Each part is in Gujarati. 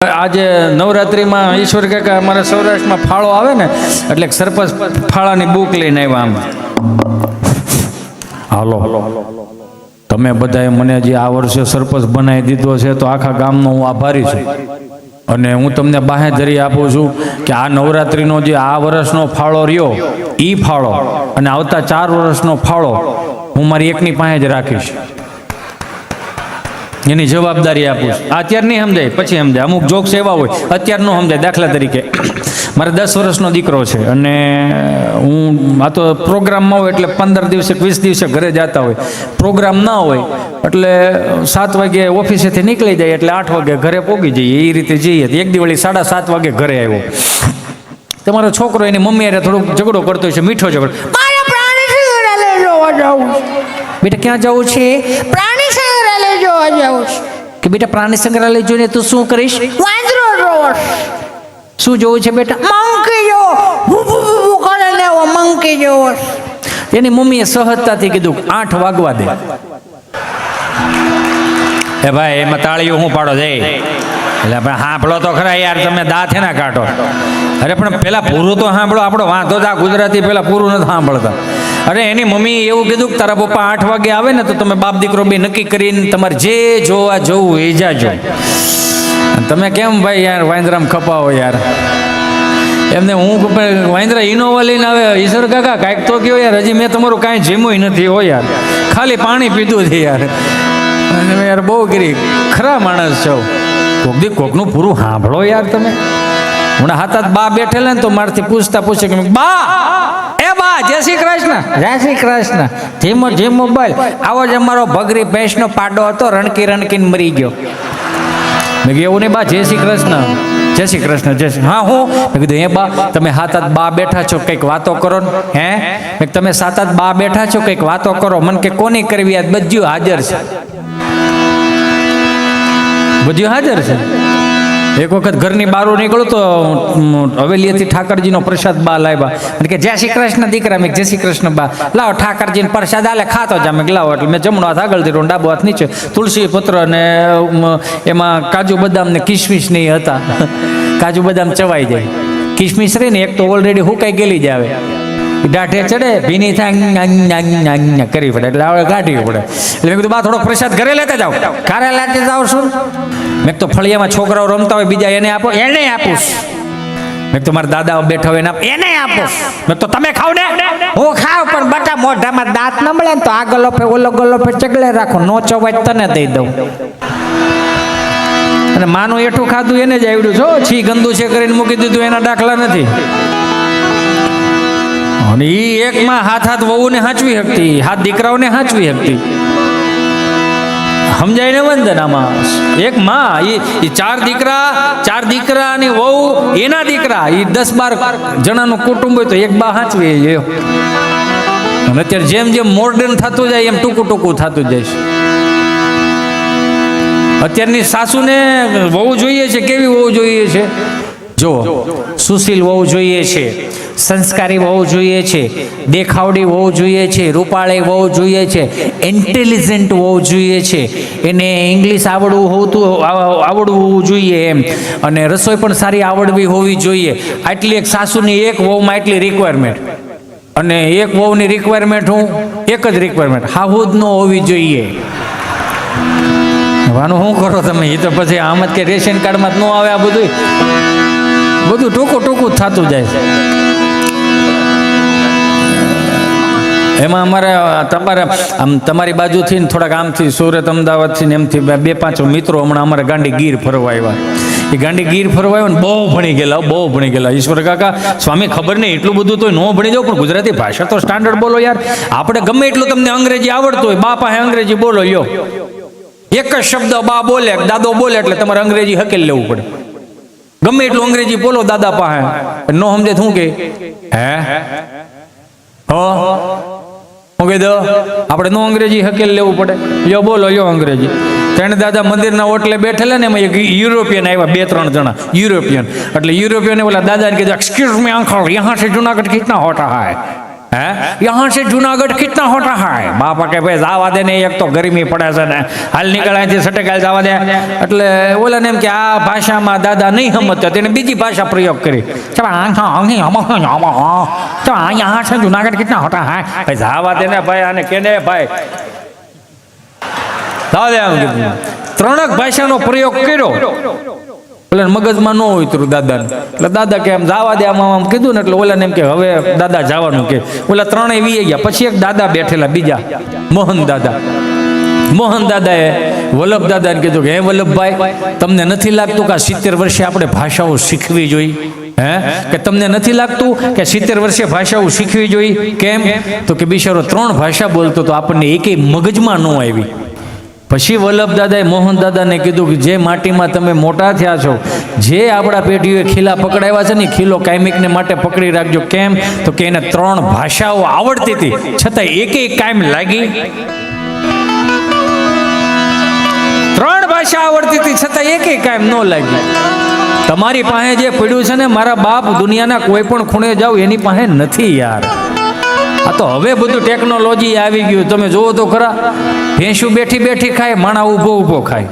આજે નવરાત્રિમાં ઈશ્વર કાકા અમારા સૌરાષ્ટ્રમાં ફાળો આવે ને એટલે સરપંચ ફાળાની બુક લઈને આવ્યા. આમ હાલો તમે બધાએ મને જે આ વર્ષે સરપંચ બનાવી દીધો છે તો આખા ગામનો હું આભારી છું. અને હું તમને બાહેધરી આપું છું કે આ નવરાત્રિનો જે આ વર્ષનો ફાળો રહ્યો એ ફાળો અને આવતા 4 વર્ષનો ફાળો હું મારી એકની પાસે જ રાખીશ. એની જવાબદારી આપું છું. અત્યારે નહીં સમજાય, પછી સમજાય. અમુક જોક્સ એવા હોય અત્યારે ન સમજાય. દાખલા તરીકે મારે 10 વર્ષનો દીકરો છે અને હું આ તો પ્રોગ્રામમાં હોય એટલે 15 દિવસે 20 દિવસે ઘરે જતા હોય. પ્રોગ્રામ ના હોય એટલે 7 વાગે ઓફિસેથી નીકળી જાય એટલે 8 વાગે ઘરે પહોંચી જઈએ. એ રીતે જઈએ. એક દિવાળી 7:30 વાગે ઘરે આવ્યો. તમારો છોકરો એની મમ્મી હારે થોડોક ઝઘડો કરતો હોય છે, મીઠો ઝઘડો. બેટા ક્યાં જવું છે? પ્રાણી સંગ્રહાલય જોવા જવું છે. કે બેટા પ્રાણી સંગ્રહાલય જોઈને તું શું કરીશ? વાંદરો જોશ. શું જોવું છે બેટા? મંકી જો કરે લેવો મંકી જોશ. એની મમ્મીએ સહજતાથી કીધું 8 વાગવા દે. એ ભાઈ એમાં તાળીઓ હું પાડો જાય એટલે આપણે સાંભળો તો ખરા યાર, તમે દાંત હે ના કાઢો. અરે પણ પેલા પૂરું તો સાંભળો. આપણો વાંધો તો આ ગુજરાતી પેલા પૂરું નથી સાંભળતા. અરે એની મમ્મી એવું કીધું કે તારા પપ્પા 8 વાગે આવે ને તો તમે બાપ દીકરો બે નક્કી કરીને તમારે જે જોવા જવું એ જાજો. તમે કેમ ભાઈ યાર વાંદરામ ખપાવો યાર? એમને હું વાંદરા ઇનોવા લઈને આવે. ઈશ્વર કાકા કાંઈક તો કયો યાર, હજી મેં તમારું કાંઈ જેમું નથી હો યાર, ખાલી પાણી પીધું છે યાર. યાર બહુ ગીરી ખરા માણસ છો. કોક દી કોકનું પૂરું સાંભળો યાર તમે. હમણાં હાથ બા બેઠેલા ને તો મારથી પૂછે કે બા એ બા જય શ્રી કૃષ્ણ. જય શ્રી કૃષ્ણ. જેમ મોબાઈલ આવો જ અમારો ભગરી ભેંસનો પાડો હતો, રણકીને મરી ગયો. મેં કીધું એવું નહીં બા, જય શ્રી કૃષ્ણ. જય શ્રી કૃષ્ણ. જય શ્રી. હા હું મેં કીધું એ બા તમે 7 બા બેઠા છો, કંઈક વાતો કરો ને. હે મેં તમે 7 બા બેઠા છો, કંઈક વાતો કરો. મને કે કોની કરવી? આજ બધું હાજર છે. બધું હાજર છે. એક વખત ઘરની બહાર નીકળો તો હવેલીએથી ઠાકરજીનો પ્રસાદ બા લાવ્યા અને કે જય શ્રી કૃષ્ણ દીકરા. મેં જય શ્રી કૃષ્ણ બા. લાવો ઠાકરજીનો પ્રસાદ આલે ખાતો જા. મેં લાવો. એટલે મેં જમણો હાથ આગળ દીધો, ડાબો હાથ નીચે. તુલસી પત્ર ને એમાં કાજુ બદામ ને કિશમિશ ને હતા. કાજુ બદામ ચવાઈ જાય. કિશમિશ રહી ને એક તો ઓલરેડી હુકાઈ ગયેલી જ આવે, દાઢે ચડે ભીની થાય કરવી પડે એટલે આપણે કાઢવી પડે. એટલે મેં કીધું બા થોડો પ્રસાદ ઘરે લેતા જાઓ. ઘરે લેતા જાઓ શું? મેં તો ફળિયામાં છોકરાઓ રમતા હોય બીજા એને આપો. એને આપું. મેં તો મારા દાદા બેઠા હોય એને આપો. મેં તો તમે ખાવ ને. હું ખાવ પણ બટા મોઢામાં દાંત ન મળે ને તો આ ગલોફે ઓલો ગલોફે ચગલે રાખો. નો ચવાય તને દઈ દઉં. અને માનું એઠું ખાધું એને જ આવડ્યું છો. છી ગંદુ છે કરીને મૂકી દીધું એના દાખલા નથી. અને એ એકમાં હાથ વહુને હાંચવી શકતી, હાથ દીકરાઓને હાંચવી શકતી. સમજાય ને વંદન? આમાં એક માં એ 4 દીકરા અને વહુ એના દીકરા, એ 10-12 જણાનું કુટુંબ હોય તો એક બા હાંચવી. અને અત્યારે જેમ જેમ મોડર્ન થતું જાય એમ ટૂંકું થતું જાય છે. અત્યારની સાસુને વહુ જોઈએ છે. કેવી વહુ જોઈએ છે? જો સુશીલ વહુ જોઈએ છે, સંસ્કારી વહુ જોઈએ છે, દેખાવડી વહુ જોઈએ છે, રૂપાળી વહુ જોઈએ છે, ઇન્ટેલિજન્ટ વહુ જોઈએ છે, એને ઇંગ્લિશ આવડવું જોઈએ એમ, અને રસોઈ પણ સારી આવડવી હોવી જોઈએ. આટલી એક સાસુની એક વહુમાં એટલી રિક્વાયરમેન્ટ. અને એક વહુની રિક્વાયરમેન્ટ એક જ રિક્વાયરમેન્ટ હાહુદ ન હોવી જોઈએ. વાનું શું કરો તમે? એ તો પછી આમ જ કે રેશન કાર્ડમાં જ ન આવે. આ બધું ટૂંકું થતું જાય છે. એમાં અમારે તમારી બાજુથી થોડાક આમથી સુરત અમદાવાદથી ને એમથી 2-5 મિત્રો હમણાં અમારે ગાંડી ગીર ફરવા આવ્યા. એ ગાંડી ગીર ફરવા આવ્યા ને બહુ ભણી ગયેલા. ઈશ્વર કાકા સ્વામી ખબર નહીં એટલું બધું તો ન ભણી જાવ પણ ગુજરાતી ભાષા તો સ્ટાન્ડર્ડ બોલો યાર. આપણે ગમે એટલું તમને અંગ્રેજી આવડતું હોય, બા પાસે અંગ્રેજી બોલો લ્યો. એક જ શબ્દ બા બોલે દાદો બોલે એટલે તમારે અંગ્રેજી હકેલ લેવું પડે. ગમે એટલું અંગ્રેજી બોલો દાદા પાસે, ન સમજે શું કે હે હું કહી દો. આપણે નો અંગ્રેજી હકેલ લેવું પડે. યો બોલો યો અંગ્રેજી. 3 દાદા મંદિરના ઓટલે બેઠેલા ને એમાં એક યુરોપિયન આવ્યા, 2-3 જણા યુરોપિયન. એટલે યુરોપિયને ઓલા દાદાને કીધું એક્સક્યુઝ મી અંકલ, યહાં સે જુનાગઢ કિतना હોता है? है यहाँ से जूनागढ़ कितना होता है बापा के भाई जावा दे ने एक तो गर्मी पड़े છે ને હાલ નીકળ્યા છે સટકાલ જવા દે એટલે ઓલાને એમ કે આ ભાષામાં દાદા નહીં સમજતા તેને બીજી ભાષા પ્રયોગ કરી તો यहाँ से जूनागढ़ कितना होता है भाई जावा दे ने भाई આને કેને ભાઈ જાવ દે એમ કીધું ત્રણક ભાષાનો પ્રયોગ કર્યો એટલે મગજમાં ન ઉતર્યું દાદાને એટલે દાદા કે એમ જવા દે આમ કીધું ને એટલે ઓલાને એમ કે હવે દાદા જવાનું કે ઓલા ત્રણેય વી ગયા પછી એક દાદા બેઠેલા બીજા મોહન દાદાએ વલ્લભ દાદાને કીધું કે હે વલ્લભભાઈ તમને નથી લાગતું કે 70 વર્ષે આપણે ભાષાઓ શીખવી જોઈએ હે કે તમને નથી લાગતું કે 70 વર્ષે ભાષાઓ શીખવી જોઈએ કેમ તો કે બિચારો 3 ભાષા બોલતો તો આપણને એકેય મગજમાં ન આવી પછી વલ્લભ દાદાએ મોહન દાદાને કીધું કે જે માટીમાં તમે મોટા થયા છો જે આપણા પેઢીઓએ ખીલા પકડાવ્યા છે ને ખીલો કાયમિકને માટે પકડી રાખજો કેમ તો કે એને 3 ભાષાઓ આવડતી હતી છતાં એકેય કાયમ લાગી 3 ભાષા આવડતી હતી છતાં એકેય કાયમ ન લાગી તમારી પાસે જે પડ્યું છે ને મારા બાપ દુનિયાના કોઈ પણ ખૂણે જાવ એની પાસે નથી યાર આ તો હવે બધું ટેકનોલોજી આવી ગયું તમે જોવો તો ખરા ભેંસું બેઠી બેઠી ખાય માણા ઊભો ઊભો ખાય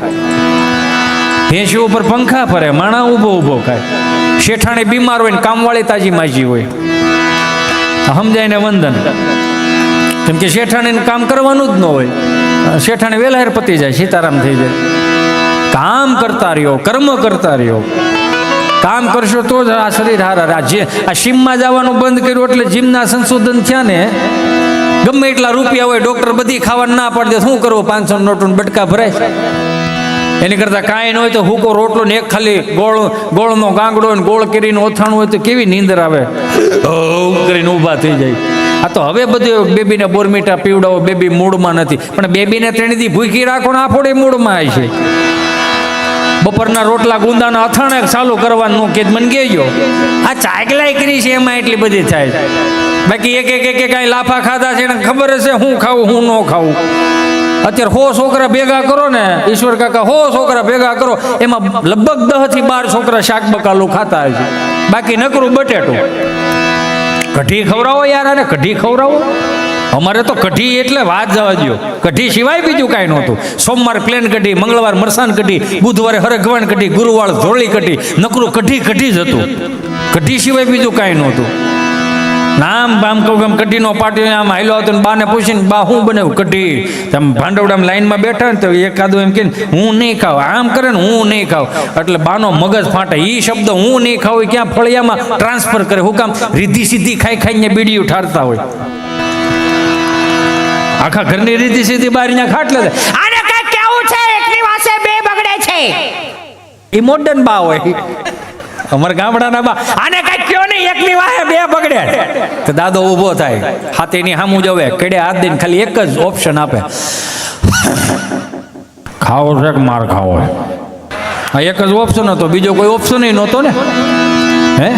ભેંસું ઉપર પંખા ફરે માણા ઊભો ઊભો ખાય શેઠાણી બીમાર હોય ને કામવાળી તાજી માજી હોય સમજાય ને વંદન કેમ કે શેઠાણીને કામ કરવાનું જ ન હોય શેઠાણી વહેલા પતી જાય સીતારામ થઈ જાય કામ કરતા રહ્યો કર્મ કરતા રહ્યો કામ કરશો તો જ આ શરીર હારા રાજ્ય આ જીમમાં જવાનું બંધ કર્યું એટલે જીમના સંશોધન થયા ને ગમે એટલા રૂપિયા હોય ડોક્ટર બધી ખાવાનું ના પાડી દે શું કરવું 500 નોટનું બટકા ભરાય એની કરતા કાંઈ ન હોય તો હુકો રોટલો ને એક ખાલી ગોળનો ગાંગડો ને ગોળ કરીને ઓથાણું હોય તો કેવી નીંદર આવે કરીને ઊભા થઈ જાય આ તો હવે બધું બેબીને બોરમીટા પીવડાવો બેબી મૂડમાં નથી પણ બેબીને 3 દી ભૂખી રાખો ને આફોડે મૂડમાં આવી છે બપોરના રોટલા ગુંદાના અથાણે ચાલુ કરવાનું કે મને કહેજો આ ચાકલાઈ કરી છે એમાં એટલી બધી થાય બાકી એક કાંઈ લાફા ખાધા છે એને ખબર હશે હું ખાવું હું ન ખાવું અત્યારે 100 છોકરા ભેગા કરો ને ઈશ્વર કાકા 100 છોકરા ભેગા કરો એમાં લગભગ 10 થી 12 છોકરા શાક બકાલું ખાતા હશે બાકી નકરું બટેટું કઢી ખવડાવો યાર આને કઢી ખવડાવો અમારે તો કઢી એટલે વાત જવા દો કઢી સિવાય બીજું કાંઈ નહોતું સોમવાર પ્લેન કઢી મંગળવાર મરસાન કઢી બુધવારે હરગવાન કઢી ગુરુવાર ધોળી કઢી નકરું કઢી જ હતું કઢી સિવાય બીજું કાંઈ નહોતું નામ આમ કહું આમ કઢીનો પાટી આમ હાલ્યો આવતો ને બાને પૂછીને બા હું બનાવ્યું કઢી તમે ભાંડવડામાં લાઈનમાં બેઠા ને તો એકાદું એમ કે હું નહીં ખાવ આમ કરે ને હું નહીં ખાવ એટલે બાનો મગજ ફાટે એ શબ્દ હું નહીં ખાવ ક્યાં ફળિયામાં ટ્રાન્સફર કરે હું કામ રીધી સીધી ખાઈને બીડીયું ઠારતા હોય આખા ઘરની રીતિ સીધી બહાર ના ખાટલે આને કઈ કેવું છે એકની વાસે 2 બગડે છે ઈ મોડર્ન બા હોય અમાર ગામડાના બા આને કઈ કયો નહીં એકની વાસે 2 બગડે તો દાદો ઊભો થાય હાથેની સામું જોવે કડે હાથ દઈને ખાલી એક જ ઓપ્શન આપે ખાવો છે કે માર ખાવો આ એક જ ઓપ્શન હતો બીજો કોઈ ઓપ્શન નહોતો ને હે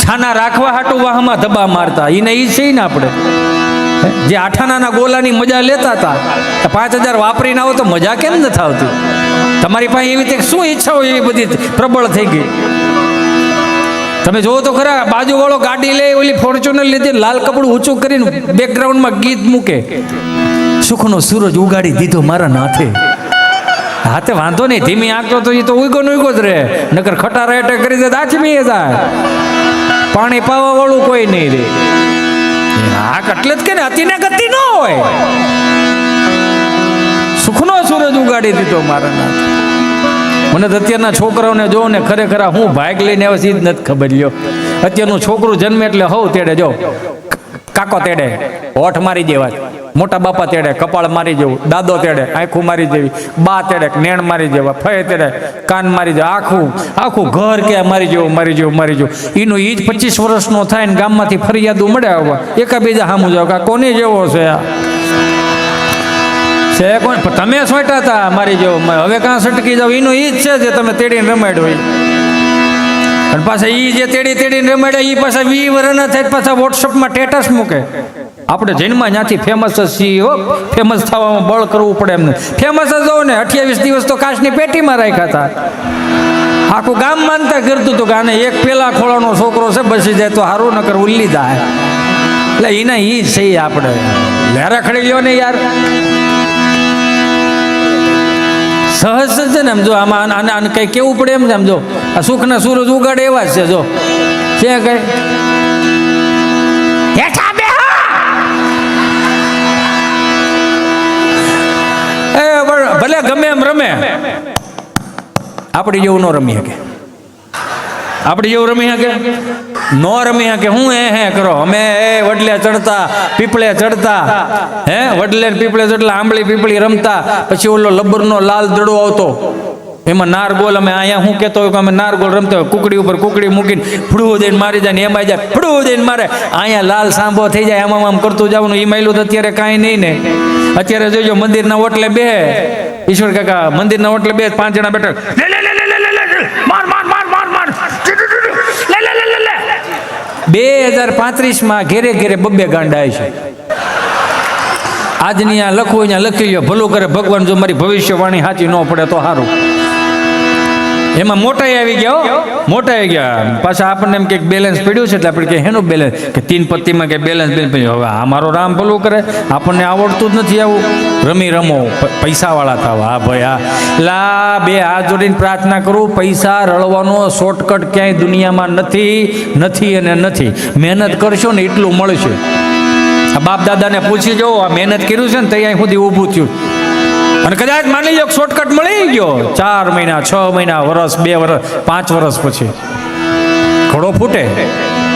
છાના રાખવા હાટુ વાહમાં ધબા મારતા ઈને ઈ છે ને આપણે જે આઠાનાના ગોલાની મજા લેતા હતા 5000 વાપરીને આવો તો મજા કેમ નથી આવતી તમારી પાસે એવી રીતે શું ઈચ્છા હોય એવી બધી પ્રબળ થઈ ગઈ તમે જોવો તો ખરા બાજુવાળો ગાડી લે ઓલી ફોર્ચ્યુનર લીધી લાલ કપડું ઊંચું કરીને બેકગ્રાઉન્ડમાં ગીત મૂકે સુખનો સૂરજ ઉગાડી દીધો મારા નાથે હાથે વાંધો નહીં ધીમી આંકતો તો એ તો ઉગો જ રહે નકર ખટારા એટે કરી દે આચમી જાય પાણી પાવા વાળું કોઈ નહીં રે આ એટલે જ કે ને અતિને ગતિ ન હોય સુખનો સૂરજ ઉગાડી દીધો મારા નાથ મને તો અત્યારના છોકરાઓને જોઉં ને ખરેખર હું ભાગ લઈને આવે સીધ નથી ખબર લ્યો અત્યારનું છોકરું જન્મે એટલે હવ તેડે જો કાકો તેડે હોઠ મારી દેવા મોટા બાપા તેડે કપાળ મારી જેવું દાદો તેડે આંખું મારી જેવી બા તેડે નેણ મારી જેવા ફય તેડે કાન મારી જેવા આખું ઘર કે મારી જેવું એનું ઈ જ 25 વર્ષનો થાય ને ગામમાંથી ફરિયાદો મળે આવવા એકાબીજા સામું જાવ કે કોની જેવો છે છે કોણ તમે સોંટા હતા મારી જેવો હવે કાં સટકી જાવ એનું ઈ જ છે જે તમે તેડીને રમાડ્યો હોય અને પાછા ઈ જે તેડીને રમાડ્યા ઈ પાછા 20 વર્ષના થાય પાછા વોટ્સઅપમાં સ્ટેટસ મૂકે આપણે જન્મમાં ત્યાંથી ફેમસ જ છીએ હો ફેમસ થવામાં બળ કરવું પડે એમને ફેમસ જ હોવ ને 28 દિવસ તો કાચની પેટીમાં રાખ્યા હતા આખું ગામ માનતા કરતું હતું કે આને એક પેલા ખોળાનો છોકરો છે બસી જાય તો સારું નકર ઉલ્લી જાય એટલે એના ઈ જ છે આપણે લેરા ખડી લ્યો ને યાર સહજ છે ને. આમ જો આમાં આને કઈ કેવું પડે એમ છે. આમ જો આ સુખના સૂરજ ઉગાડે એવા જ છે. જો છે કઈ ભલે ગમે એમ રમે, આપણી જેવું ન રમી શકે. આપણી જેવું રમી શકે ન રમી શકે. હું હે કરો અમે વડલે ચડતા પીપળે ચડતા, હે વડલે પીપળે ચડતા આંબળી પીપળી રમતા. પછી ઓલો લબ્બરનો લાલ દડો આવતો એમાં નારગોલ. અમે અહીંયા હું કહેતો હોય કે અમે નારગોલ રમતા હોય, કુકડી ઉપર કુકડી મૂકીને ફૂડવું દઈને મારી જાય ને એમાં જાય ફૂડવું દઈને મારે. અહીંયા લાલ સાંભો થઈ જાય આમ આમ કરતું જવાનું. એ માયલું તો અત્યારે કાંઈ નહીં ને. અત્યારે જોજો મંદિરના ઓટલે બે ઈશ્વર કાકા મંદિરના ઓટલે બે 5 જણા બેઠા માર માર માર માર માર 2035 ઘેરે ઘેરે બબ્બે ગાંડા છે. આજની આ લખવું અહીંયા લખી લ્યો. ભલું કરે ભગવાન. જો મારી ભવિષ્યવાણી સાચી ન પડે તો સારું. એમાં મોટાઈ આવી ગયા, મોટા આવી ગયા. પાછા આપણને એમ કે બેલેન્સ પડ્યું છે એટલે આપણે કે હેનું બેલેન્સ કે 3 પત્તીમાં કે બેલેન્સ પડ્યું. હવે આ મારો રામ ભલું કરે, આપણને આવડતું જ નથી આવું. રમી રમો પૈસાવાળા થવા. હા ભાઈ હા લા બે હાથ જોડીને પ્રાર્થના કરું. પૈસા રળવાનો શોર્ટકટ ક્યાંય દુનિયામાં નથી અને નથી. મહેનત કરશો ને એટલું મળશે. આ બાપ દાદાને પૂછી જવો, આ મહેનત કર્યું છે ને ત્યાં સુધી ઊભું થયું. અને કદાચ માની લો શોર્ટકટ મળી ગયો 4 મહિના 6 મહિના વર્ષ 2 વર્ષ 5 વર્ષ પછી ઘોડો ફૂટે.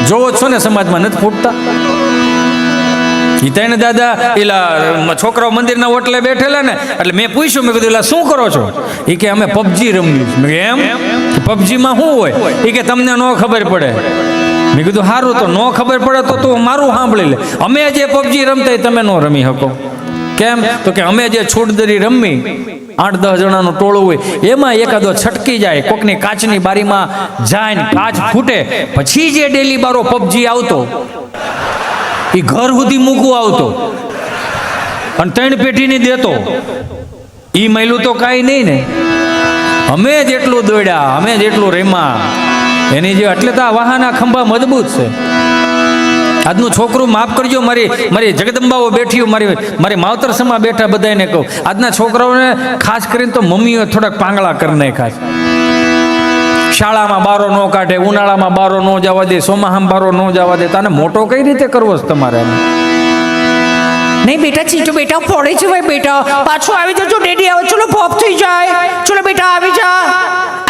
જોવો છો ને સમાજમાં નથી ફૂટતા. તેને દાદા એલા છોકરાઓ મંદિરના ઓટલે બેઠેલા ને એટલે મેં પૂછ્યું, મેં કીધું એલા શું કરો છો? એ કે અમે પબજી રમીએ. એમ પબજીમાં શું હોય? એ કે તમને ન ખબર પડે. મેં કીધું સારું, તો ન ખબર પડે તો તું મારું સાંભળી લે. અમે જે પબજી રમતા તમે ન રમી શકો. કેમ? તો કે અમે જે છૂટદરી રમી 8-10 જણાનું ટોળું હોય એમાં એકાદો છટકી જાય, કોકની કાચની બારીમાં જાય ને કાચ ફૂટે, પછી જે ડેલી બારો પબજી આવતો એ ઘર સુધી મૂકવું આવતો અને 3 પેઢીની દેતો. એ મહિલું તો કાંઈ નહીં ને. અમે જેટલું દોડ્યા, અમે જેટલું રેમા એની જે એટલે તો આ વાહના ખંભા મજબૂત છે. આજનું છોકરું માફ કરજો, મારી જગદંબાઓ બેઠી, મારી માવતર સમા બેઠા બધાને કહું, આજના છોકરાઓને ખાસ કરીને તો મમ્મીઓ થોડાક પાંગળા કરી નાખ્યા છે. શાળામાં બારો ન કાઢે, ઉનાળામાં બારો ન જવા દે, ચોમાસામાં બારો ન જવા દે. તને મોટો કઈ રીતે કરવો છે તમારે? નહીં બેટા, ચીટુ બેટા પડે છે ભાઈ. બેટા પાછું આવી જજો, ડેડી આવે. ચલો પોપ થઈ જાય. ચલો બેટા આવી જા,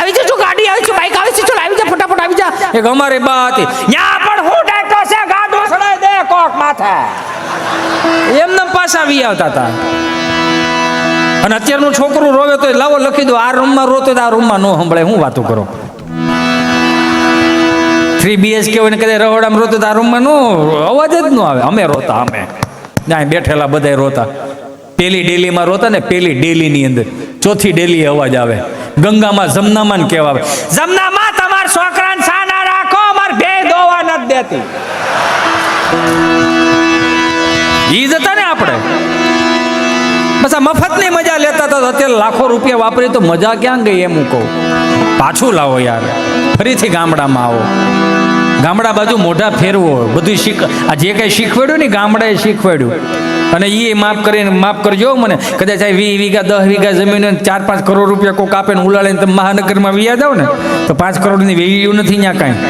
આવી જજો. ગાડી આવે છે, બાઈક આવે છે. ચલો આવી જા, ફટાફટ આવી જા. એક અમારી બા હતી, ન્યા પણ હું ડાક્ટર છે, ગાડું સડાઈ દે કોક માથે. એમને પાછા આવી આવતા હતા. અને અત્યારનું છોકરું રોવે તો લાવો લખી દો, આ રૂમમાં રોતો આ રૂમમાં ન સંભળાય. હું વાતો કરો? 3 BHK હોય ને કદાચ રહોડામાં રોતો આ રૂમમાં નો અવાજ જ ન આવે. અમે રોતા, અમે ત્યાં બેઠેલા બધા રોતા. પેલી ડેલીમાં રોતા ને, પેલી ડેલીની અંદર 4થી ડેલી અવાજ આવે. ગંગામાં જમનામાં કેવા આવે, જમનામાં તમારા છોકરાને સાના રાખો, અમાર બે દોવા નથી દેતી. ઈ જ હતા ને આપણે. બસ આ મફતની મજા લેતા હતા. અત્યારે લાખો રૂપિયા વાપરી તો મજા ક્યાં ગઈ એમ હું કહું. પાછું લાવો યાર, ફરીથી ગામડામાં આવો. ગામડા બાજુ મોઢા ફેરવો, બધું આ જે કંઈ શીખવાડ્યું ને ગામડાએ શીખવાડ્યું. અને એ માફ કરજો મને. કદાચ 20 વીઘા 10 વીઘા જમીન 4-5 કરોડ રૂપિયા કોક આપે ને ઉલાડીને તમે મહાનગરમાં વ્યા જાઓ ને તો 5 કરોડની વેલ્યુ નથી ત્યાં કાંઈ.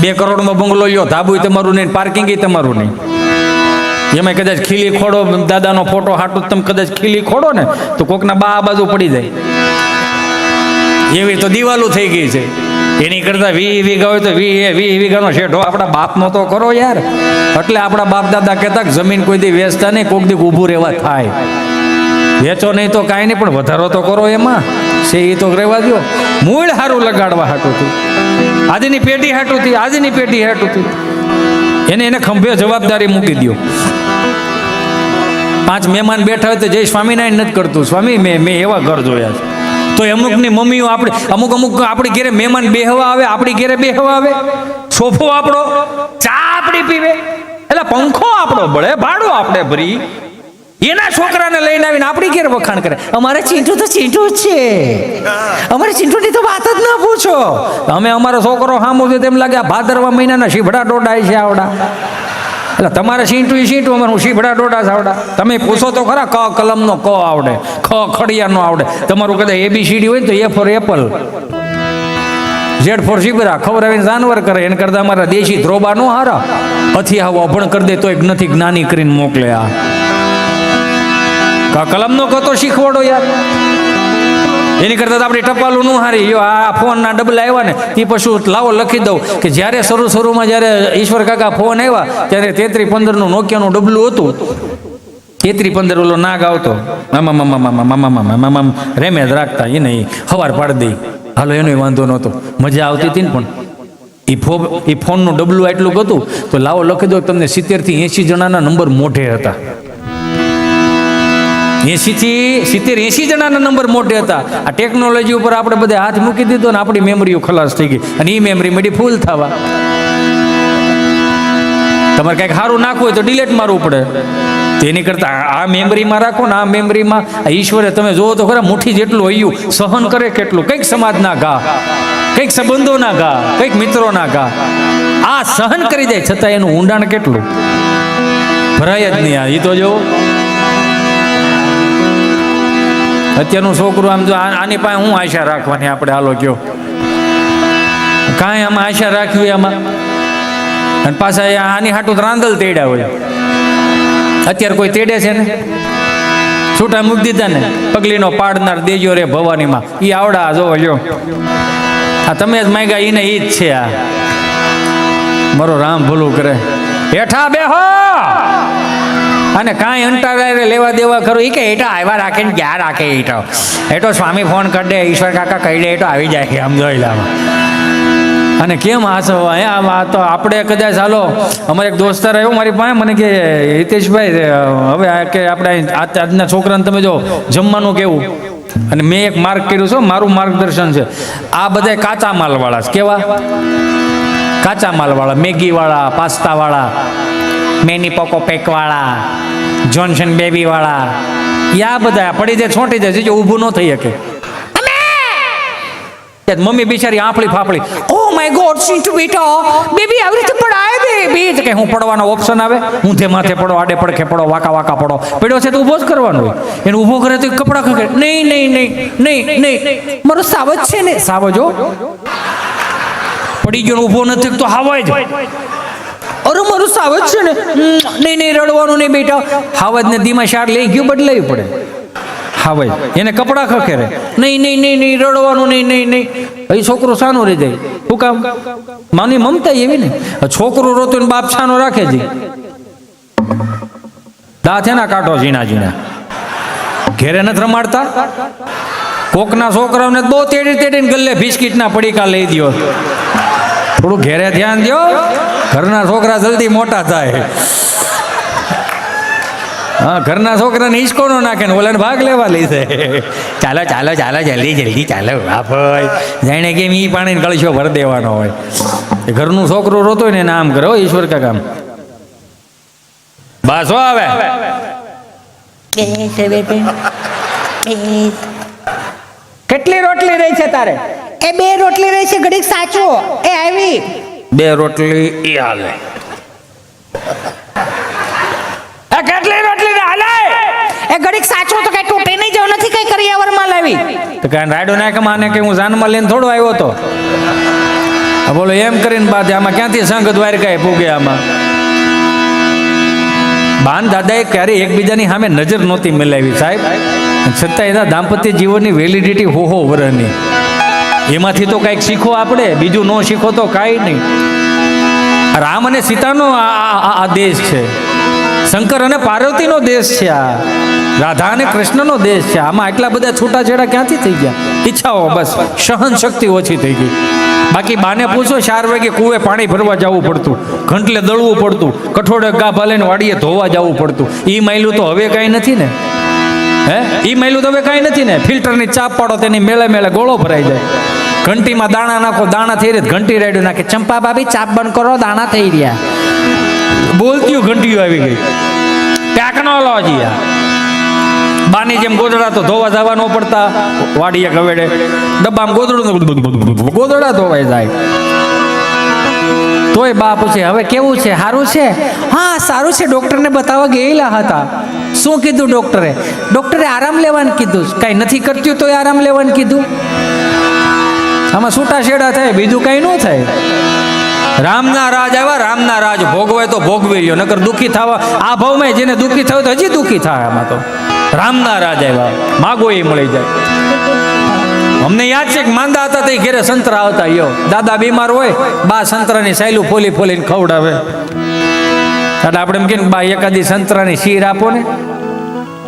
2 કરોડમાં બંગલો લ્યો, ધાબુ તમારું નહીં, પાર્કિંગ તમારું નહીં. એમાં કદાચ ખીલી ખોડો, દાદાનો ફોટો હાટું તમે કદાચ ખીલી ખોડો ને તો કોકના બા બાજુ પડી જાય. એવી તો દિવાલું થઈ ગઈ છે. એની કરતા 20 વીઘા હોય તો 20 વીઘાનો શેઢો આપણા બાપનો તો કરો યાર. એટલે આપણા બાપ દાદા કહેતા કે જમીન કોઈ દી વેચતા નહીં, કોક દી ઊભું રહેવા થાય. વેચો નહીં તો કાંઈ નહીં, પણ વધારો તો કરો એમાં. છે એ તો રહેવા દો. મૂળ સારું લગાડવા હાટું હતું, આજની પેઢી હાટું હતી, આજની પેઢી હાટું હતી. એને ખંભે જવાબદારી મૂકી દો. 5 મહેમાન બેઠા હોય તો જય સ્વામિનારાયણ નથી કરતું. સ્વામી મેં એવા ઘર જોયા છે. તો અમુકની મમ્મીઓ આપણે અમુક આપણી ઘેરે મહેમાન બેહવા આવે, આપણી ઘેરે બેહવા આવે, સોફો આપણો, ચા આપણી પીવે, એટલે પંખો આપણો બળે, ભાડું આપણે ભરી, એના છોકરાને લઈને આવીને આપણી ઘેર વખાણ કરે. અમારે ચીંટુ તો ચીંટુ જ છે. અમારે ચીંટુની તો વાત જ ન પૂછો. અમે અમારો છોકરો સામો છે તેમ લાગે આ ભાદરવા મહિનાના શીભડા ટોડાય છે આવડા. એટલે તમારે સીંટું એ સીંટું, અમારે હું શીભડા ડોડા આવડા. તમે પૂછો તો ખરા, ક કલમનો ક આવડે, ખ ખડિયાનો આવડે. તમારું કદાચ ABCD હોય ને તો A for apple, Z for zebra ખવડાવીને જાનવર કરે. એને કરતા અમારા દેશી ધ્રોબા નો હારા, અથી આવો અભણ કરી દે તો એક નથી જ્ઞાની કરીને મોકલે. આ ક કલમનો ક તો શીખવાડો યાર. એની કરતા તો આપણે ટપાલું નું હારી. જો આ ફોનના ડબલા આવ્યા ને એ પશુ લાવો લખી દઉં કે જ્યારે શરૂમાં જ્યારે ઈશ્વર કાકા ફોન આવ્યા ત્યારે 3315 નું નોકિયાનું ડબલું હતું. 3315 ઓલો નાગ આવતો, મામા રેમે જ રાખતા, એને હવાર પાડી દઈ. હાલો એનો વાંધો નહોતો, મજા આવતી હતી ને. પણ એ ફોનનું ડબલું એટલું હતું તો લાવો લખી દો તમને 70 થી 80 જણાના નંબર મોઢે હતા. 80 થી 70 80 જણાના નંબર મોટે હતા. આ ટેકનોલોજી ઉપર આપણે બધા હાથ મૂકી દીધો ને આપણી મેમરીઓ ખલાસ થઈ ગઈ અને એ મેમરી મળી ફૂલ થવા. તમારે કંઈક સારું નાખવું હોય તો ડિલેટ મારવું પડે. તેની કરતા આ મેમરીમાં રાખો ને. આ મેમરીમાં ઈશ્વરે તમે જોવો તો ખરા મુઠ્ઠી જેટલું હૈયું સહન કરે કેટલું. કંઈક સમાજના ઘા, કંઈક સંબંધોના ઘા, કંઈક મિત્રોના ઘા, આ સહન કરી જાય છતાં એનું ઊંડાણ કેટલું ભરાય જ નહીં. આ એ તો જો અત્યારનું છોકરું આમ જો આની પાસે હું આશા રાખવાની આપણે? હાલો કયો, કાંઈ આમાં આશા રાખવી આમાં? અને પાછા આની હાટું રાંદલ તેડ્યા હોય. અત્યારે કોઈ તેડે છે ને? છૂટા મૂકી દીધા ને. પગલીનો પાડનાર દેજો રે ભવાનીમાં, એ આવડા જોવો લ્યો. આ તમે જ માંગ્યા એને ઈ જ છે. આ મારો રામ ભૂલું કરે. હેઠા બેહો અને કાંઈ અંટારે લેવા દેવા ખરું. એ કે એટો આવ્યા રાખે ને ક્યાં રાખે? એટો સ્વામી ફોન કરી દે, ઈશ્વર કાકા કહી દે, એટો આવી જાય. આમ જોઈ લે. અને કેમ હાસો આ તો આપણે કદાચ હાલો. અમારે એક દોસ્તાર આવ્યો મારી પાસે, મને કે હિતેશભાઈ હવે કે આપણે આજના છોકરાને તમે જો જમવાનું કેવું. અને મેં એક માર્ગ કર્યું છે, મારું માર્ગદર્શન છે. આ બધા કાચા માલવાળા છે. કેવા કાચા માલવાળા? મેગીવાળા, પાસ્તાવાળા, મેની પોકો પેકવાળા, જોન્સન બેબીવાળા, યા બધા પડી જાય છોટી જાય જો ઊભું ન થઈ શકે. મમ્મી બિચારી આંફળી ફાફળી, ઓ માય ગોડ સિંટુ બેટા, બેબી આવી રીતે પડાય બે કે હું પડવાનો ઓપ્શન આવે, ઊંધે માથે પડો, આડે પડખે પડો, વાકા વાકા પડો. પડ્યો છે તો ઊભો જ કરવાનો હોય. એને ઊભો કરે તો કપડા ખકે. નહીં નહીં નહીં નહીં નહીં, મારો સાવજ છે ને. સાવજો પડી ગયો ઊભો નથી તો હાવાય જ. અરે મારું સાવજ છે ને. નહીં નહીં રડવાનું નહીં બેટા. હાવજ ને ધીમા શાર લઈ ગયું બદલાવી પડે. હાવાય એને કપડા ખખેરે. નહીં નહીં નહીં નહીં રડવાનું નહીં નહીં નહીં. એ છોકરો સાનો રહી જાય. શું કામ? માની મમતા એવી ને. છોકરો રોતો ને બાપ છાનો રાખે છે. દાંત એના કાઢો ઝીણા ઝીણા. ઘેરે નથી રમાડતા. કોકના છોકરાઓને બહુ તેડી તેડીને ગલ્લે બિસ્કીટના પડીકા લઈ દો. થોડું ઘેરે ધ્યાન દો. ઘરના છોકરા જલ્દી મોટા થાય. હા, ઘરના છોકરાને હિંચકો નો નાખે ને ઓલાને ભાગ લેવા લઈ જાય. ચાલો ચાલો ચાલો જલ્દી જલ્દી ચાલો. હા ભાઈ જાણે કેમ ઈ પાણીને કળશો ભરી દેવાનો હોય. એ ઘરનું છોકરું રોતો હોય ને એને આમ કરે. હો ઈશ્વર કાકા બસ હો આવે. કેટલી રોટલી રહી છે તારે? એ 2 રોટલી રહી છે. ઘડીક સાચો. એ આવી 2 રોટલી એ હાલે. કેટલી રોટલી હાલે? એ ઘડીક સાચો તો કઈ તૂટે નહીં જવું નથી. કઈ કરિયાવરમાં લાવી તો કાંઈ રાડો નાખે માને કે હું જાનમાં લઈને થોડો આવ્યો તો. બોલો એમ કરીને બાદ આમાં ક્યાંથી સંઘ દ્વારકાએ પૂગે? આમાં બાન દાદાએ ક્યારે એકબીજાની સામે નજર નહોતી મિલાવી સાહેબ. છતાં એના દાંપત્ય જીવનની વેલિડિટી હો વર્ષની. એમાંથી તો કાંઈક શીખો આપણે. બીજું ન શીખો તો કાંઈ નહીં. રામ અને સીતાનો આ દેશ છે. શંકર અને પાર્વતીનો દેશ છે. આ રાધા અને કૃષ્ણનો દેશ છે. આમાં આટલા બધા છૂટાછેડા ક્યાંથી થઈ ગયા? ઈચ્છાઓ બસ સહન શક્તિ ઓછી થઈ ગઈ. બાકી બાને પૂછો 4 વાગે કુએ પાણી ભરવા જવું પડતું, ઘંટલે દળવું પડતું, કઠોળે ગા ભાલીને વાડીએ ધોવા જવું પડતું. ઈ માયલું તો હવે કાંઈ નથી ને. હે ઈ માયલું તો હવે કાંઈ નથી ને. ફિલ્ટરની ચાપ પાડો તેની મેળે મેળે ગોળો ભરાઈ જાય. ઘંટીમાં દાણા નાખો, દાણા થઈ રહ્યા. ઘંટી રાડ્યું નાખે, ચંપા ભાભી ચાપ બંધ કરો, દાણા થઈ રહ્યા. બોલતી ઘંટીઓ આવી ગઈ. ટેકનોલોજી. બાની જેમ ગોદડા તો ધોવા જવા ન પડતા. વાડીએ ગવેડે ડબ્બામાં ગોદડું ગોદડા ધોવાઈ જાય. તોય બા પૂછે હવે કેવું છે, સારું છે? હા સારું છે, ડોક્ટરને બતાવવા ગયેલા હતા. શું કીધું ડોક્ટરે? ડોક્ટરે આરામ લેવાનું કીધું. કાંઈ નથી કરતું તોય આરામ લેવાનું કીધું. આમાં છૂટા છેડા થાય, બીજું કઈ ન થાય. રામના રાજ આવ્યા, રામના રાજ ભોગવાય તો ભોગવી લ્યો, નકર દુઃખી થવા આ ભાવમાં જેને દુઃખી થયું તો હજી દુઃખી થાય. આમાં તો રામના રાજ આવ્યા, માગો એ મળી જાય. અમને યાદ છે કે માંદા હતા તે ઘેરે સંતરા આવતા. યો દાદા બીમાર હોય, બા સંતરાની સાયલું ફોલી ફોલીને ખવડાવે. એટલે આપણે એમ કે બા એકાદી સંતરાની શીર આપો ને.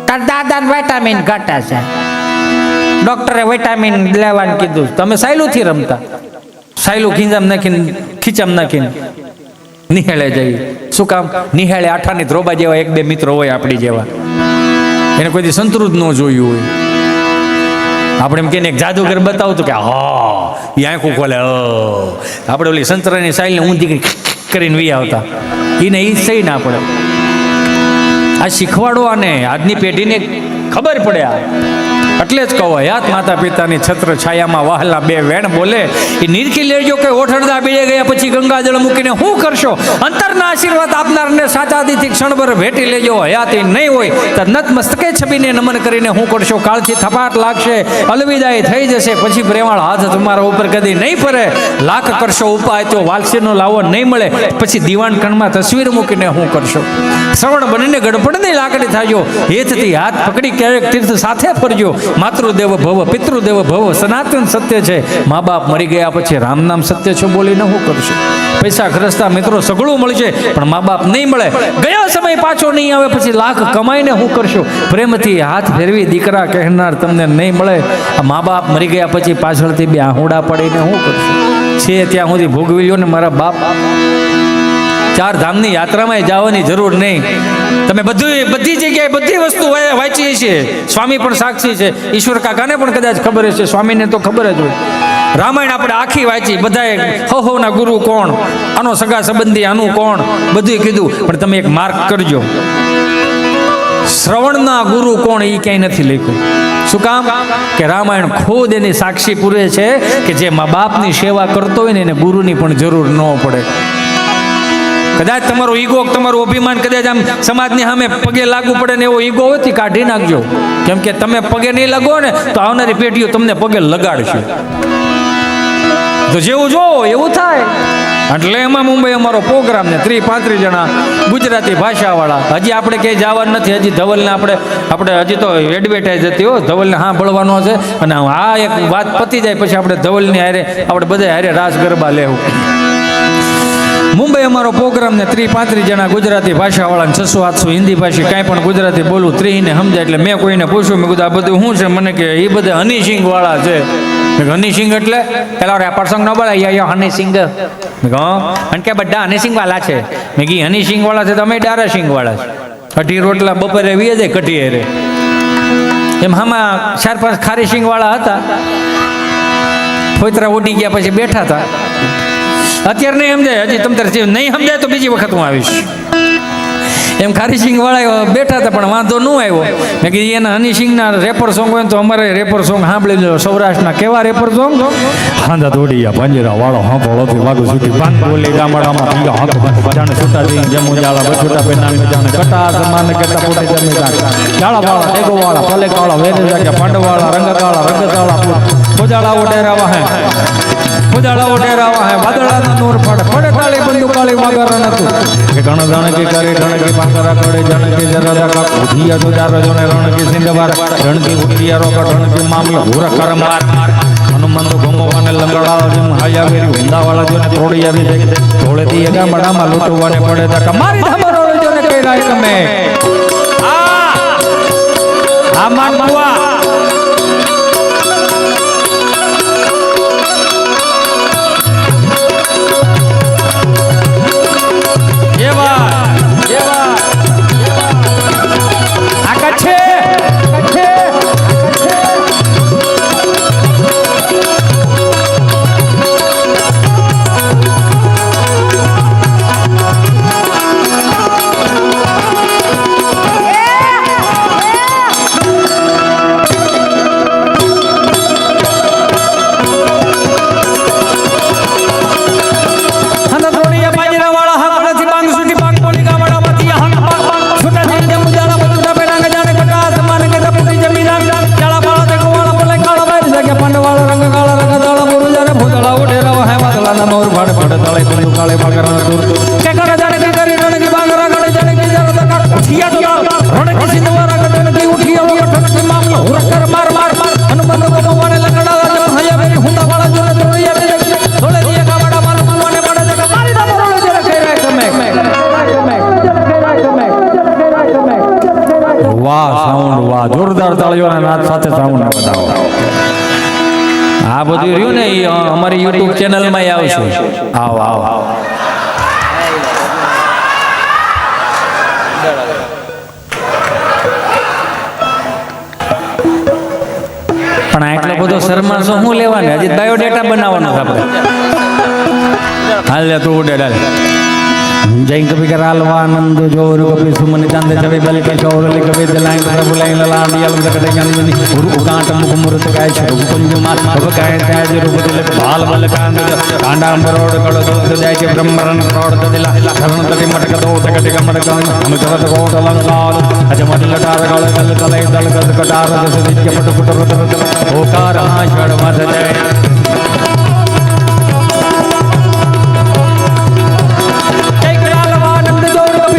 તાર દાદાને વિટામિન ઘટે છે, ડોક્ટરે વિટામિન લેવાનું કીધું. તમે સાયલુંથી રમતા, સાયલું ખીંજામ નાખીને ખીચામ નાખીને નિહાળે જઈએ. શું કામ? નિહાળે આઠાની ધ્રોબા જેવા એક બે મિત્રો હોય આપણી જેવા, એને કોઈ દી સંતરું જ ન જોયું હોય. આપણે એમ કહીને એક જાદુગર બતાવું તો કે હા એ આંખું ખોલે, આપણે ઓલી સંતરાની સાયલને ઊંધી કરીને વી આવતા. એને એ સહી ના પડે. આ શીખવાડો અને આજની પેઢીને ખબર પડે. આ એટલે જ કહો, હયાત માતા પિતાની છત્ર છાયામાં વહાલા બે વેણ બોલે. એ નિરખી લેજો કે ઓઠડદા બીજે ગયા પછી ગંગાજળ મૂકીને શું કરશો? અંતરના આશીર્વાદ આપનારને સાચાદીથી ક્ષણભર ભેટી લેજો. હયાતી નહીં હોય તો નતમસ્તકે છબીને નમન કરીને શું કરશો? કાળથી થપાટ લાગશે, અલવિદાય થઈ જશે, પછી પ્રેમાળ હાથ તમારા ઉપર કદી નહીં ફરે. લાખ કરશો ઉપાય તો વાલસીનો લાવો નહીં મળે, પછી દીવાન કણમાં તસવીર મૂકીને શું કરશો? શ્રવણ બનીને ગડપડની લાકડી થાજો, હેતથી હાથ પકડી ક્યારેક તીર્થ સાથે ફરજો. માતૃદેવ ભવ પિતૃદેવ ભવ સનાતન સત્ય છે. મા બાપ મરી ગયા પછી રામ નામ સત્ય છે બોલીને શું કરશો? પૈસા ખર્ચતા મિત્રો સગળું મળશે પણ મા બાપ નહીં મળે. ગયો સમય પાછો નહીં આવે, પછી લાખ કમાઈને શું કરશો? પ્રેમથી હાથ ફેરવી દીકરા કહેનાર તમને નહીં મળે. આ મા બાપ મરી ગયા પછી પાછળથી બે આહુડા પડીને શું કરશો? છે ત્યાં સુધી ભોગવી લ્યો ને મારા બાપ. ચાર ધામની યાત્રામાં જવાની જરૂર નહીં. તમે બધી જગ્યાએ બધી વસ્તુ વાંચીએ છીએ. સ્વામી પણ સાક્ષી છે, ઈશ્વર કાકાને પણ કદાચ ખબર હશે, સ્વામીને તો ખબર જ હોય. રામાયણ આપણે આખી વાંચી, બધાએ હો ના ગુરુ કોણ, આનો સગા સંબંધી આનું કોણ, બધું કીધું. પણ તમે એક માર્ક કરજો, શ્રવણના ગુરુ કોણ એ ક્યાંય નથી લખ્યું. શું કામ? કે રામાયણ ખુદ એની સાક્ષી પૂરે છે કે જે મા બાપની સેવા કરતો હોય ને એને ગુરુની પણ જરૂર ન પડે. કદાચ તમારો ઈગો, તમારું અભિમાન કદાચ આમ સમાજની સામે પગે લાગુ પડે ને એવો ઈગો હોય તો કાઢી નાખજો. કેમ કે તમે પગે નહીં લગો ને તો આવનારી પેઢીઓ તમને પગે લગાડશે. તો જેવું જોવો એવું થાય. એટલે એમાં મુંબઈ અમારો પ્રોગ્રામ ને 30-35 જણા ગુજરાતી ભાષાવાળા. હજી આપણે ક્યાંય જવાનું નથી. હજી ધવલને આપણે હજી તો એડવર્ટાઈઝ હતી હો, ધવલને હા ભળવાનો છે. અને આ એક વાત પતી જાય પછી આપણે ધવલની હારે આપણે બધા હારે રાસ ગરબા લેવું. મુંબઈ અમારો પ્રોગ્રામ ને 30-35 જણા ગુજરાતી ભાષાવાળા, 600-800 હિન્દી ભાષી, કાંઈ પણ ગુજરાતી બોલું 30 ને સમજાય. એટલે મેં કોઈને પૂછ્યું, મેં કીધું આ બધું શું છે? મને કે એ બધા હનીસિંગ વાળા છે. હનીસિંગ એટલે પેલા રેપર સોંગ ન બોલે હનીસિંગ. અને કે બધા હનીસિંગ વાળા છે. મેં કી હનીસિંગ વાળા છે, તમે ડારાસિંગ વાળા છે. કઢી રોટલા બપોરે વીએ જાય કઢી હેરે. એમ આમાં 4-5 ખારી સિંગ વાળા હતા. ફોતરા ઉડી ગયા પછી બેઠા હતા. અત્યારે નહીં સમજાય, હજી તમ તારે નહીં સમજાય તો બીજી વખત હું આવીશ. એમ ખારીસિંગ વાળા બેઠા હતા પણ વાંધો ન આવ્યો. મેં કીધું એના હનીસિંગના રેપર સોંગ હોય તો અમારે રેપર સોંગ સાંભળી લો. સૌરાષ્ટ્રના કેવા રેપર સોંગ? હાંધા દોડિયા પાંજરા વાળો હાંભળોથી વાગુ છૂટી બાંધ બોલી ગામડામાં પીયા હાથ જાણે છૂટા જઈને જમુ જાળા બછોટા પે નામે જાણે કટા સમાન કેતા પોતે જમે જાળા વાળા ડેગો વાળા પલે કાળા વેરે જાગ્યા પાંડવાળા રંગકાળા રંગતાળા ખોજાળા ઓડેરાવા હે ખોજાળા ઓડેરાવા હે વાદળાના નૂર ફાડે ફડે તાળી બંદૂકાળી વાગરણ હતું કે ગણ ગણકી કરે ગણકી પાંકરા કરે જણકી જરા કા ઉધિયા તો જારો જોને રણકી સિંધવાર રણકી ઉટિયારો કા રણકી મામલો હુર કરમાર હનુમાન તો ગમવાને લંગડાળા જેમ હાયા વેરી હુંદાવાળા જોને થોડી આવી છે થોડેથી એગા મડામાં લૂંટવાને પડે તા કમારી ધમરો જોને કઈ રાય તમે આ માન બુઆ ઘડ તળે કુંજુ કાળે બાગરા દૂર કે કરે જાણે કે કરી રણે કે બાગરા ગડે જાણે કે જર તક ઉઠિયા તો રણે કે સિંધવારા ગડે કે ઉઠિયા વગર ઠક મામલો હુરકર માર માર માર હનુમંત કો વાળે લગડા હૈયા મેરી હુંડા વાળા જોને તોડિયા બે થોડે દિયા કાવડા માર માને પડે જગ મારી દા બોલો જર કે રે કમે વાહ સાઉન્ડ વાહ જોરદાર તાળીઓના નાદ સાથે સાઉન્ડ બતાવો આ બધું રહ્યું ને એ અમારી યુટ્યુબ ચેનલમાં આવશે આવ આવ પણ આટલો બધો શર્માશો શું લેવાને હજી બાયોડેટા બનાવવાનો છે આપણે હાલ લે તું ઉડે ડાલ जय कवि करालवानंद जोर कवि सुमन चंद छवि बल के शौर लिख कवि दिलाय प्रभु लाइन लाल यल जगत ज्ञानी गुरु कांट मुख मूर्त गाय शुभ कुंज मात भव गाय त्याज रूप दिल बाल बल कांड कांडांबरोड कड़ दोत जाय के ब्रह्मरण प्रोड दिला शरण तति मटक दो टक मट गण हम जगत कोट लंकाल अजमत लटार गल गल तलय दल गद कटार दस दिज्य पट पुट रुद्र ओकार षड मत जय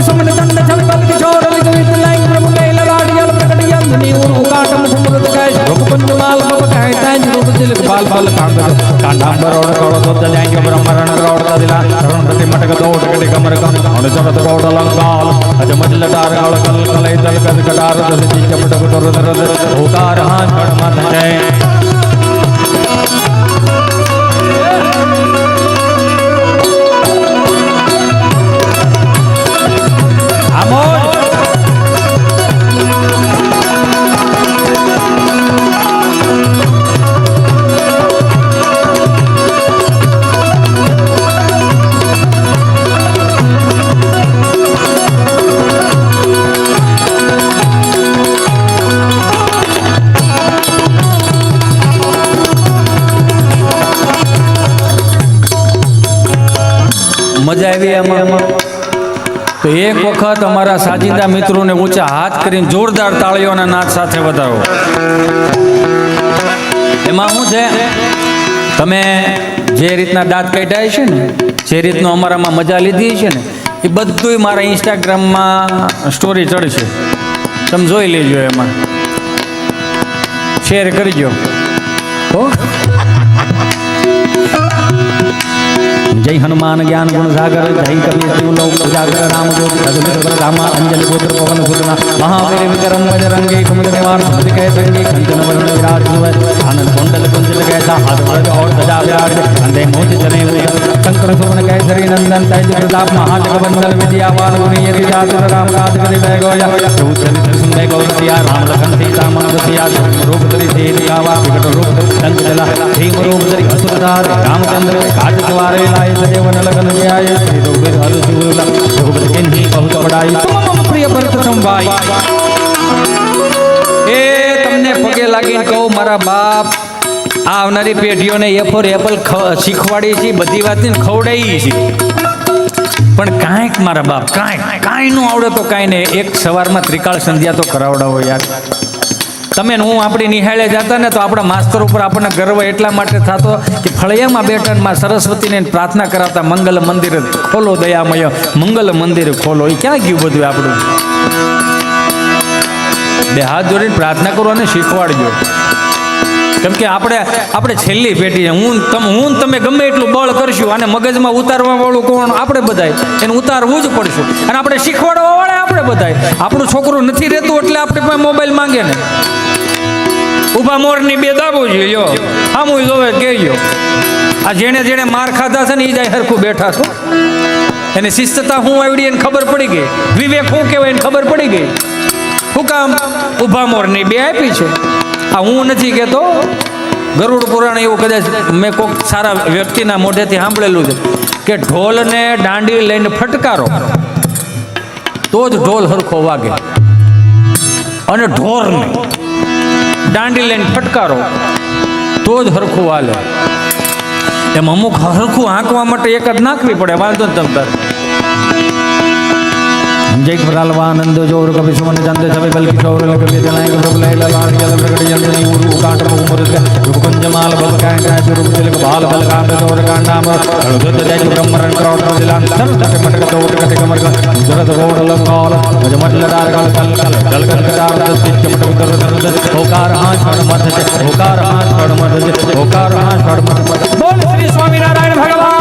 सुमन चंद छवि बल की शौर लिख कवि दिलाय प्रभु लाइन लाल यल जगत ज्ञानी गुरु कांट मुख मूर्त गाय शुभ कुंज माल भव गाय त्याज रूप दिल बाल बल कांड कांडांबरोड कड़ दोत जाय के ब्रह्मरण प्रोड दिला शरण तति मटक दो टक मर गण हम जगत कोट लंकाल अजमत लटार गल गल कलय दल गद कटार दस दिज्य पट पुट रुद्र ओकार षड मत जय મજા આવી આમાં તો એક વખત અમારા સાજિંદા મિત્રોને ઊંચા હાથ કરીને જોરદાર તાળીઓના નાદ સાથે વધારો એમાં શું છે તમે જે રીતના દાંત કાઢ્યા છે ને જે રીતનું અમારામાં મજા લીધી છે ને એ બધું મારા ઇન્સ્ટાગ્રામમાં સ્ટોરી ચડશે તમે જોઈ લેજો એમાં શેર કરજો હો जय हनुमान ज्ञान गुण सागर जय कवि शिवलोक उजागर राम ज्योति रघुवीर रामा अंजलि पुत्र पवन सुतना महावीर विक्रम बजरंगी कुमद निवार सुमति कह संगी कंचन वरण विराट सुवै आनंद कुंडल कुंजल कैसा हाथ वरद और सजा विराट कंधे मोति जने हुए शंकर सुमन कैसरी नंदन तेज प्रताप महाजगवंदन विद्यावान गुणी यति जातु राम काज करि वै गोया दूत चरित्र सुनबै गौरतिया राम लखन सीता मन बसिया रूप धरि तेज आवा विकट रूप संग चला भीम रूप धरि असुर धार रामचंद्र काज द्वारे लाए सदेवन लगन आय श्री रघुवीर हर शिवला रघुपति किन्हीं बहुत बड़ाई तुम प्रिय भरत संभाई ए તમને પગે લાગીને કહું મારા બાપ આ આવનારી પેઢીઓને એ ફોર એપલ શીખવાડી છે બધી વાતને ખવડાવી છે પણ કાંઈક મારા બાપ કાંઈ નું આવડે તો કાંઈ નહીં એક સવારમાં ત્રિકાળ સંધ્યા તો કરાવડાવો યાર તમે હું આપણી નિહાળે જતા ને તો આપણા માસ્તર ઉપર આપણને ગર્વ એટલા માટે થતો કે ફળિયામાં બેઠામાં સરસ્વતીને પ્રાર્થના કરાવતા મંગલ મંદિર ખોલો દયામય મંગલ મંદિર ખોલો એ ક્યાં ગયું બધું આપણું બે હાથ જોડીને પ્રાર્થના કરો અને શીખવાડજો કેમ કે આપણે છેલ્લી પેઢી હું તમે ગમે એટલું બળ કરશું અને મગજમાં ઉતારવા વાળું કોણ આપણે બધાય એને ઉતારવું જ પડશું અને આપણે શીખવાડવા વાળા આપણે બધાય આપણું છોકરું નથી રહેતું એટલે આપણે પાસે મોબાઈલ માંગે ને ઉભા મોરની બે દાબો જોઈએ આમ જોવે કહેજો આ જેણે માર ખાધા છે ને એ જાય હરખું બેઠા છો એને શિસ્તતા હું આવડી એને ખબર પડી ગઈ વિવેક શું કહેવાય એને ખબર પડી ગઈ શું કામ ઉભા મોરની બે આપી છે આ હું નથી કહેતો ગરુડ પુરાણ એવું કદાચ મેં કોઈક સારા વ્યક્તિના મોઢેથી સાંભળેલું છે કે ઢોલને દાંડી લઈને ફટકારો તો જ ઢોલ હરખો વાગે અને ઢોરને દાંડી લઈને ફટકારો તો જ હરખું હાલે એમ અમુક હરખું હાંકવા માટે એક જ નાખવી પડે વાંધો ને તમતાર जय प्रलवानंद जोर कवि सुमन चंद छवि बल किशोर कवि जलाय प्रभु लय लाल जल प्रकट जंतनी उरु कांट मुमुरत रूपकुंज माल भव कांड रूप तिलक बाल बल कांड जोर कांडाम हृदय जय ब्रह्मरण क्रौट जिलान धर धर मटक तोट कटे कमर जरद रोड लंगाल जमट लदार गल कल कल जल कल कदार तिच मटक दर दर ओकार हाथ फड़ मत ओकार हाथ फड़ मत ओकार हाथ फड़ मत बोल श्री स्वामी नारायण भगवान